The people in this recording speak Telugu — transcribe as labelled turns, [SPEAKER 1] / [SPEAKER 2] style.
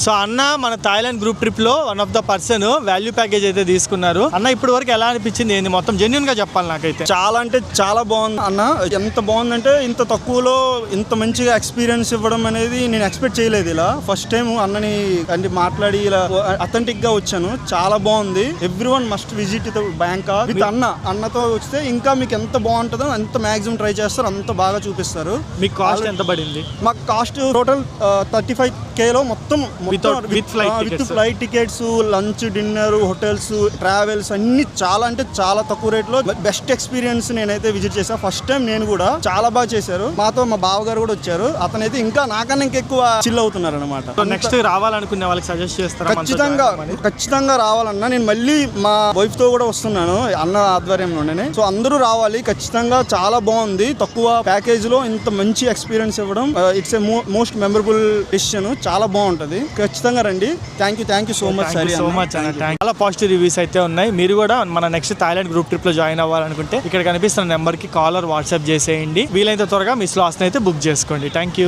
[SPEAKER 1] సో అన్న మన థాయిలాండ్ గ్రూప్ ట్రిప్ లో one of the person value package అయితే తీసుకున్నారు. అన్న ఇప్పటి వరకు ఎలా అనిపించింది, ఏంది మొత్తం జెన్యూన్ గా చెప్పాలి నాకైతే.
[SPEAKER 2] చాలా అంటే చాలా బాగుంది అన్న. ఎంత బాగుందంటే ఇంత తక్కువలో ఇంత మంచిగా ఎక్స్పీరియన్స్ ఇవ్వడం అనేది నేను ఎక్స్పెక్ట్ చేయలేదు. ఇలా ఫస్ట్ టైం అన్నని అంటే మాట్లాడి ఇలా అథెంటిక్ గా వచ్చాను. చాలా బాగుంది. Everyone must visit Bangkok with అన్నతో వస్తే ఇంకా మీకు ఎంత బాగుంటుందో అంత మాక్సిమం ట్రై చేస్తారు, అంత బాగా చూపిస్తారు.
[SPEAKER 1] మీకు కాస్ట్ ఎంత పడింది?
[SPEAKER 2] మాకు కాస్ట్ టోటల్ 35K లో మొత్తం with flight tickets, lunch, dinner, hotels, travels అన్ని చాలా అంటే చాలా తక్కువ రేట్ లో బెస్ట్ ఎక్స్పీరియన్స్ నేనైతే విజిట్ చేశాను. ఫస్ట్ టైం నేను కూడా. చాలా బాగా చేశారు. మాతో మా బావగారు కూడా వచ్చారు. అతనైతే ఇంకా నాకన్నా ఇంకెక్కువ చిల్ అవుతున్నారు అనమాట.
[SPEAKER 1] నెక్స్ట్ రావాలనుకునే వాళ్ళకి సజెస్ట్ చేస్తారా?
[SPEAKER 2] ఖచ్చితంగా రావాలన్నా. నేను మళ్ళీ మా వైఫ్ తో కూడా వస్తున్నాను అన్న ఆధ్వర్యంలోనే. సో అందరూ రావాలి ఖచ్చితంగా. చాలా బాగుంది. తక్కువ ప్యాకేజ్ లో ఇంత మంచి ఎక్స్పీరియన్స్ ఇవ్వడం it's a most memorable decision. చాలా బాగుంటది. ఖచ్చితంగా రండి. Thank you so much.
[SPEAKER 1] చాలా పాజిటివ్ రివ్యూస్ అయితే ఉన్నాయి. మీరు కూడా మన నెక్స్ట్ థాయిలాండ్ గ్రూప్ ట్రిప్ లో జాయిన్ అవ్వాలనుకుంటే ఇక్కడ కనిపిస్తున్న నెంబర్ కి కాలర్ వాట్సాప్ చేసేయండి. వీలైనంత త్వరగా మీ స్లాట్స్ అయితే బుక్ చేసుకోండి. Thank you.